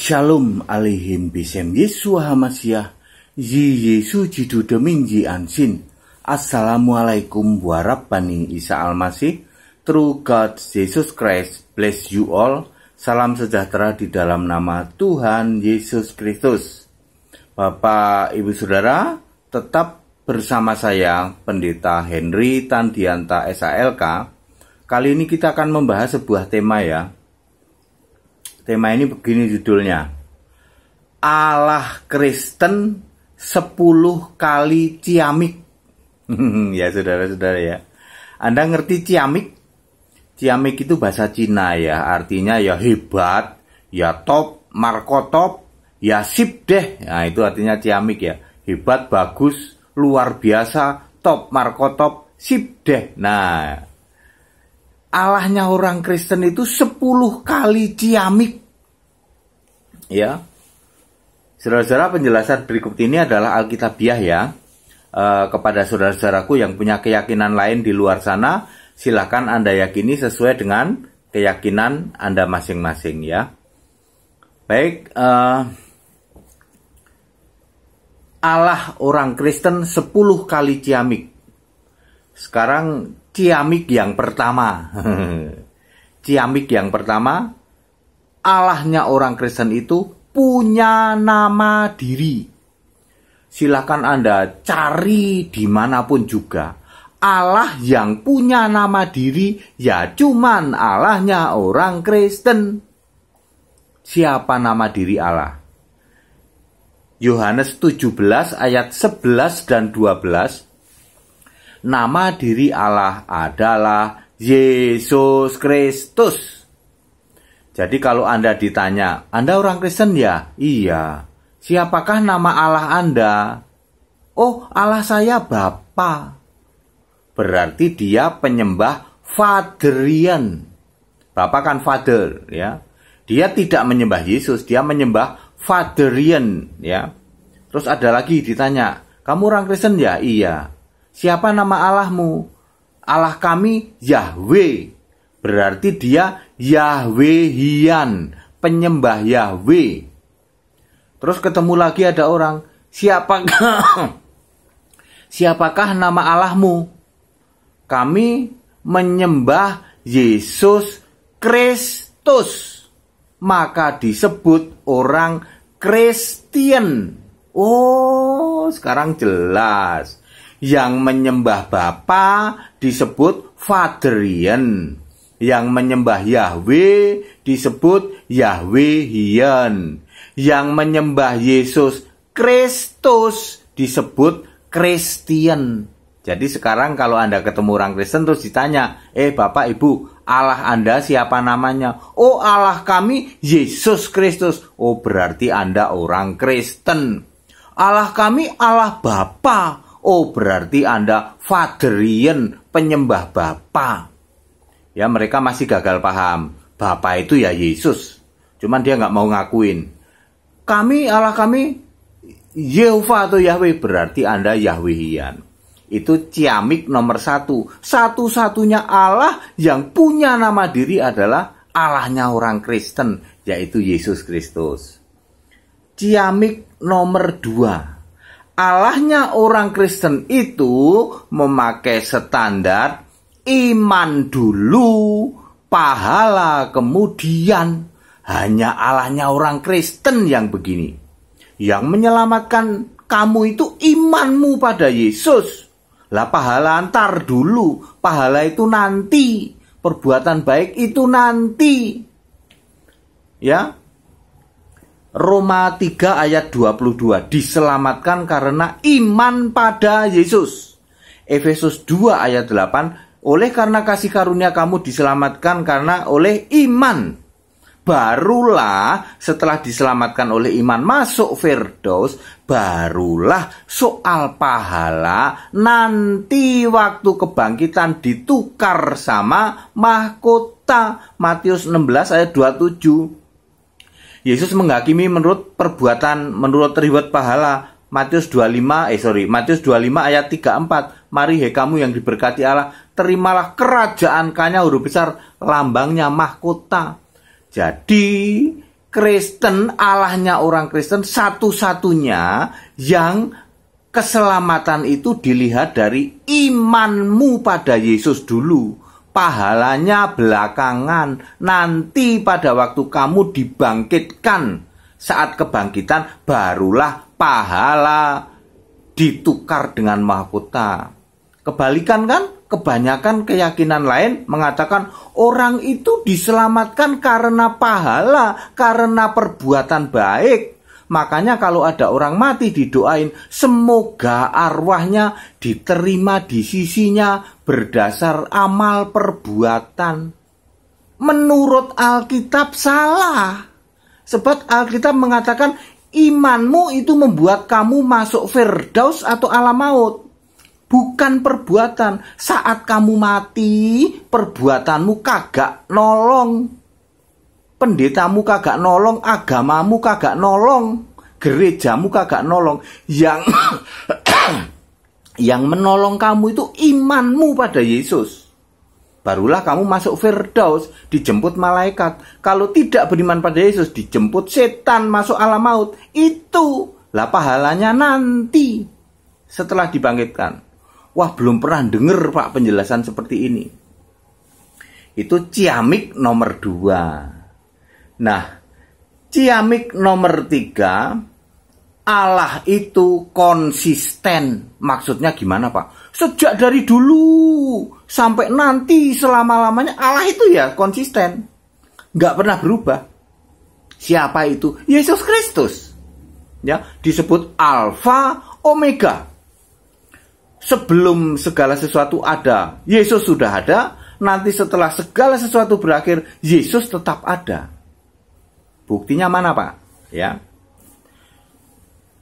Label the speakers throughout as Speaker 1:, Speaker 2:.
Speaker 1: Shalom alaihim bisem Yesua Hamasiah Yi Yesu jidu deming ji ansin. Assalamualaikum warahmatullahi Isa Almasih. True God Jesus Christ bless you all. Salam sejahtera di dalam nama Tuhan Yesus Kristus. Bapak Ibu Saudara, tetap bersama saya Pendeta Henry Tandianta SALK. Kali ini kita akan membahas sebuah tema ya. Tema ini begini judulnya, Allah Kristen 10 kali ciamik. Ya saudara-saudara ya. Anda ngerti ciamik? Ciamik itu bahasa Cina ya. Artinya ya hebat, ya top, markotop, ya sip deh. Nah itu artinya ciamik ya. Hebat, bagus, luar biasa, top, markotop, sip deh. Nah, Allahnya orang Kristen itu 10 kali ciamik. Ya. Saudara-saudara, penjelasan berikut ini adalah Alkitabiah ya. Kepada saudara-saudaraku yang punya keyakinan lain di luar sana, silakan Anda yakini sesuai dengan keyakinan Anda masing-masing ya. Baik, Allah orang Kristen 10 kali ciamik. Sekarang ciamik yang pertama. Ciamik yang pertama, Allahnya orang Kristen itu punya nama diri. Silakan Anda cari dimanapun juga. Allah yang punya nama diri ya cuman Allahnya orang Kristen. Siapa nama diri Allah? Yohanes 17 ayat 11 dan 12. Nama diri Allah adalah Yesus Kristus. Jadi kalau Anda ditanya, Anda orang Kristen ya? Iya. Siapakah nama Allah Anda? Oh, Allah saya Bapa. Berarti dia penyembah Faderian. Bapa kan Father ya. Dia tidak menyembah Yesus, dia menyembah Faderian ya. Terus ada lagi ditanya, kamu orang Kristen ya? Iya. Siapa nama Allahmu? Allah kami Yahweh. Berarti dia Yahwehian, penyembah Yahweh. Terus ketemu lagi ada orang, siapakah nama Allahmu? Kami menyembah Yesus Kristus. Maka disebut orang Kristen. Oh, sekarang jelas. Yang menyembah Bapa disebut Faderian. Yang menyembah Yahweh disebut Yahwehian. Yang menyembah Yesus Kristus disebut Kristen. Jadi sekarang kalau Anda ketemu orang Kristen terus ditanya, Bapak Ibu, Allah Anda siapa namanya? Oh, Allah kami Yesus Kristus. Oh, berarti Anda orang Kristen. Allah kami Allah Bapa. Oh, berarti Anda Faderian, penyembah Bapa. Ya, mereka masih gagal paham. Bapa itu ya Yesus. Cuman dia nggak mau ngakuin. Allah kami Yehova atau Yahweh. Berarti Anda Yahwehian. Itu ciamik nomor 1. Satu-satunya Allah yang punya nama diri adalah Allahnya orang Kristen, yaitu Yesus Kristus. Ciamik nomor 2. Allahnya orang Kristen itu memakai standar iman dulu, pahala kemudian. Hanya Allahnya orang Kristen yang begini. Yang menyelamatkan kamu itu imanmu pada Yesus. Lah pahala antar dulu, pahala itu nanti, perbuatan baik itu nanti. Ya. Roma 3 ayat 22, diselamatkan karena iman pada Yesus. Efesus 2 ayat 8, oleh karena kasih karunia kamu diselamatkan karena oleh iman. Barulah setelah diselamatkan oleh iman masuk Firdaus, barulah soal pahala nanti waktu kebangkitan ditukar sama mahkota. Matius 16 ayat 27. Yesus menghakimi menurut perbuatan, menurut reward pahala. Matius 25 ayat 34. Mari hai kamu yang diberkati Allah, terimalah kerajaan Kanya huruf besar, lambangnya mahkota. Jadi Kristen, Allahnya orang Kristen satu-satunya yang keselamatan itu dilihat dari imanmu pada Yesus dulu. Pahalanya belakangan. Nanti pada waktu kamu dibangkitkan, saat kebangkitan barulah pahala ditukar dengan mahkota. Kebalikan kan? Kebanyakan keyakinan lain mengatakan orang itu diselamatkan karena pahala, karena perbuatan baik. Makanya kalau ada orang mati didoain, semoga arwahnya diterima di sisinya berdasar amal perbuatan. Menurut Alkitab salah. Sebab Alkitab mengatakan imanmu itu membuat kamu masuk Firdaus atau alam maut. Bukan perbuatan. Saat kamu mati, perbuatanmu kagak nolong. Pendetamu kagak nolong, agamamu kagak nolong, gerejamu kagak nolong. Yang menolong kamu itu imanmu pada Yesus. Barulah kamu masuk Firdaus, dijemput malaikat. Kalau tidak beriman pada Yesus, dijemput setan, masuk alam maut. Itulah pahalanya nanti setelah dibangkitkan. Wah, belum pernah dengar Pak penjelasan seperti ini. Itu ciamik nomor 2. Nah, ciamik nomor 3, Allah itu konsisten. Maksudnya gimana Pak? Sejak dari dulu sampai nanti selama-lamanya Allah itu ya konsisten. Nggak pernah berubah. Siapa itu? Yesus Kristus. Ya, disebut Alfa Omega. Sebelum segala sesuatu ada, Yesus sudah ada. Nanti setelah segala sesuatu berakhir, Yesus tetap ada. Buktinya mana Pak? Ya.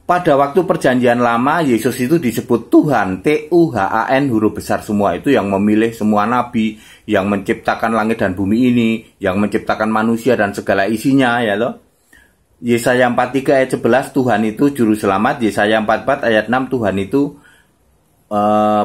Speaker 1: Pada waktu perjanjian lama, Yesus itu disebut Tuhan, Tuhan, huruf besar semua. Itu yang memilih semua nabi, yang menciptakan langit dan bumi ini, yang menciptakan manusia dan segala isinya, ya loh. Yesaya 43 ayat 11, Tuhan itu juru selamat. Yesaya 44 ayat 6, Tuhan itu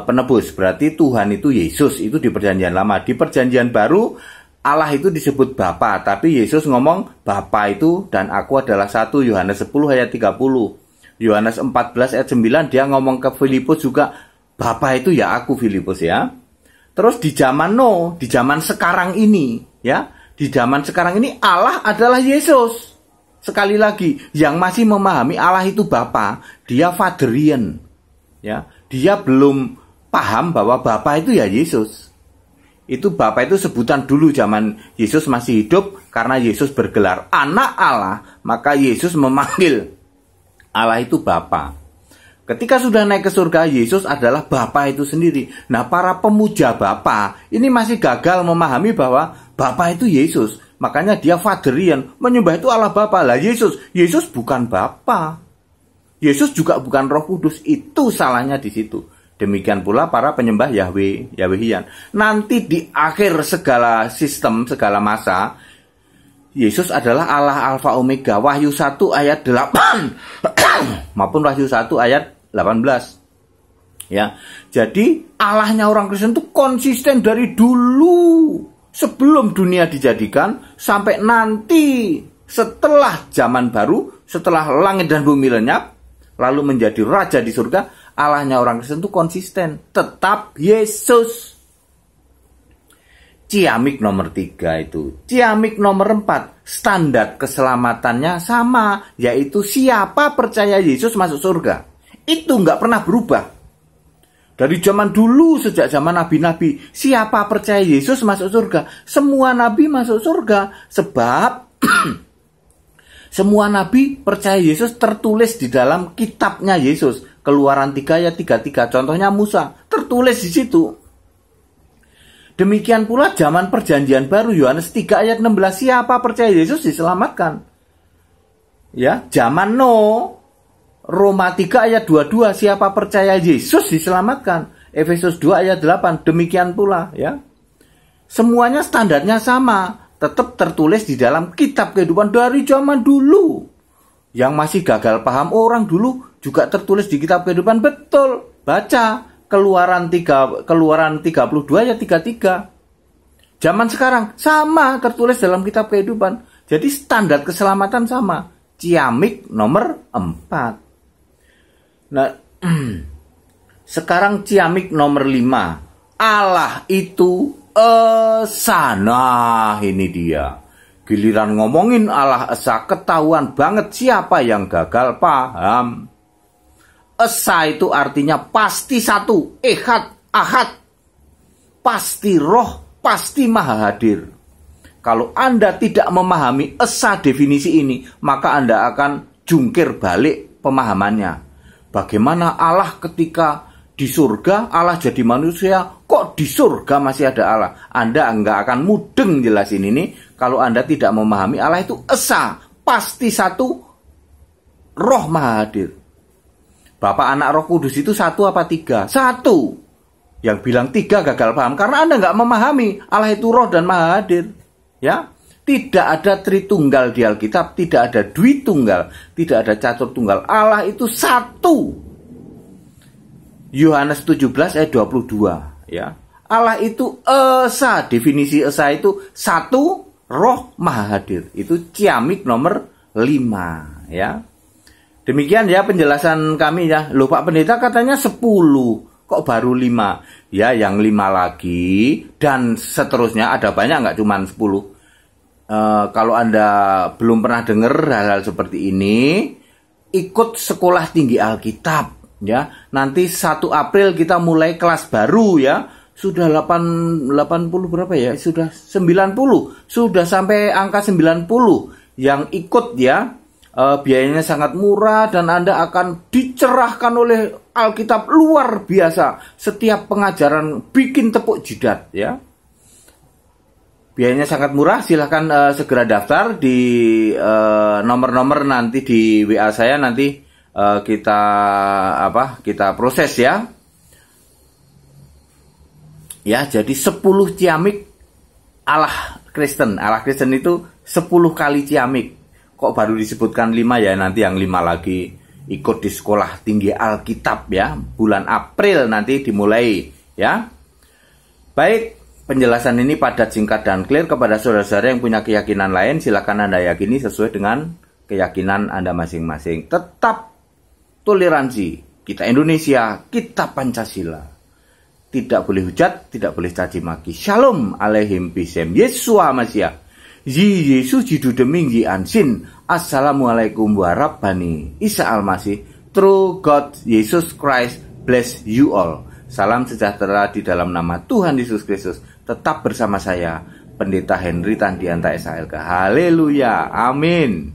Speaker 1: penebus. Berarti Tuhan itu Yesus, itu di perjanjian lama. Di perjanjian baru Allah itu disebut Bapa, tapi Yesus ngomong Bapa itu dan aku adalah satu. Yohanes 10 ayat 30. Yohanes 14 ayat 9 dia ngomong ke Filipus juga, Bapa itu ya aku Filipus ya. Terus di zaman di zaman sekarang ini ya, di zaman sekarang ini Allah adalah Yesus. Sekali lagi, yang masih memahami Allah itu Bapa, dia Faderian ya. Dia belum paham bahwa Bapa itu ya Yesus. Itu Bapa itu sebutan dulu zaman Yesus masih hidup. Karena Yesus bergelar anak Allah, maka Yesus memanggil Allah itu Bapa. Ketika sudah naik ke surga, Yesus adalah Bapa itu sendiri. Nah, para pemuja Bapa ini masih gagal memahami bahwa Bapa itu Yesus. Makanya dia Faderian, menyembah itu Allah Bapa. Lah Yesus bukan Bapa. Yesus juga bukan Roh Kudus. Itu salahnya di situ. Demikian pula para penyembah Yahwehian. Nanti di akhir segala sistem, segala masa, Yesus adalah Allah Alfa Omega. Wahyu 1 ayat 8 maupun Wahyu 1 ayat 18. Ya. Jadi Allahnya orang Kristen itu konsisten dari dulu. Sebelum dunia dijadikan sampai nanti setelah zaman baru, setelah langit dan bumi lenyap, lalu menjadi raja di surga, Allahnya orang Kristen itu konsisten. Tetap Yesus. Ciamik nomor 3 itu. Ciamik nomor 4. Standar keselamatannya sama. Yaitu siapa percaya Yesus masuk surga. Itu nggak pernah berubah. Dari zaman dulu, sejak zaman nabi-nabi. Siapa percaya Yesus masuk surga. Semua nabi masuk surga. Sebab semua nabi percaya Yesus tertulis di dalam kitabnya Yesus. Keluaran 3 ayat 33. Contohnya Musa. Tertulis di situ. Demikian pula zaman perjanjian baru. Yohanes 3 ayat 16. Siapa percaya Yesus diselamatkan. Ya, zaman Roma 3 ayat 22. Siapa percaya Yesus diselamatkan. Efesus 2 ayat 8. Demikian pula ya. Semuanya standarnya sama. Tetap tertulis di dalam kitab kehidupan dari zaman dulu. Yang masih gagal paham orang dulu juga tertulis di kitab kehidupan. Betul. Baca Keluaran 32 ayat 33. Zaman sekarang sama tertulis dalam kitab kehidupan. Jadi standar keselamatan sama. Ciamik nomor 4. Nah, sekarang ciamik nomor 5. Allah itu esa. Nah, ini dia. Giliran ngomongin Allah esa, ketahuan banget siapa yang gagal paham. Esa itu artinya pasti satu, ehad, ahad, pasti roh, pasti maha hadir. Kalau Anda tidak memahami esa definisi ini, maka Anda akan jungkir balik pemahamannya. Bagaimana Allah ketika di surga, Allah jadi manusia, kok di surga masih ada Allah? Anda nggak akan mudeng jelasin ini kalau Anda tidak memahami Allah itu esa, pasti satu, roh maha hadir. Bapak, Anak, Roh Kudus itu satu apa tiga? Satu. Yang bilang tiga gagal paham karena Anda nggak memahami Allah itu roh dan maha hadir. Ya, tidak ada Tritunggal di Alkitab, tidak ada Dwitunggal, tidak ada Catur Tunggal. Allah itu satu. Yohanes 17 ayat 22. Ya, Allah itu esa. Definisi esa itu satu, roh maha hadir. Itu ciamik nomor 5. Ya. Demikian ya penjelasan kami ya. Loh Pak Pendeta katanya 10. Kok baru 5? Ya, yang 5 lagi dan seterusnya ada banyak, nggak cuma 10. Kalau Anda belum pernah dengar hal-hal seperti ini, ikut sekolah tinggi Alkitab ya. Nanti 1 April kita mulai kelas baru ya. Sudah 80 berapa ya? Sudah 90. Sudah sampai angka 90 yang ikut ya. Biayanya sangat murah dan Anda akan dicerahkan oleh Alkitab luar biasa. Setiap pengajaran bikin tepuk jidat ya. Biayanya sangat murah, silahkan segera daftar di nomor-nomor nanti di WA saya, nanti kita proses ya. Ya, jadi 10 ciamik Allah Kristen. Allah Kristen itu 10 kali ciamik. Kok baru disebutkan 5 ya, nanti yang 5 lagi ikut di sekolah tinggi Alkitab ya. Bulan April nanti dimulai ya. Baik. Penjelasan ini padat, singkat, dan clear. Kepada saudara-saudara yang punya keyakinan lain, silakan Anda yakini sesuai dengan keyakinan Anda masing-masing. Tetap toleransi. Kita Indonesia, kita Pancasila. Tidak boleh hujat, tidak boleh caci maki. Shalom alaihim bisem Yesus Hamasiah. Yesus jidu deminggi ansin. Assalamualaikum warahmatullahi Isa Almasih. True God, Jesus Christ, bless you all. Salam sejahtera di dalam nama Tuhan Yesus Kristus. Tetap bersama saya, Pendeta Henry Tandianta SHLK. Haleluya, amin.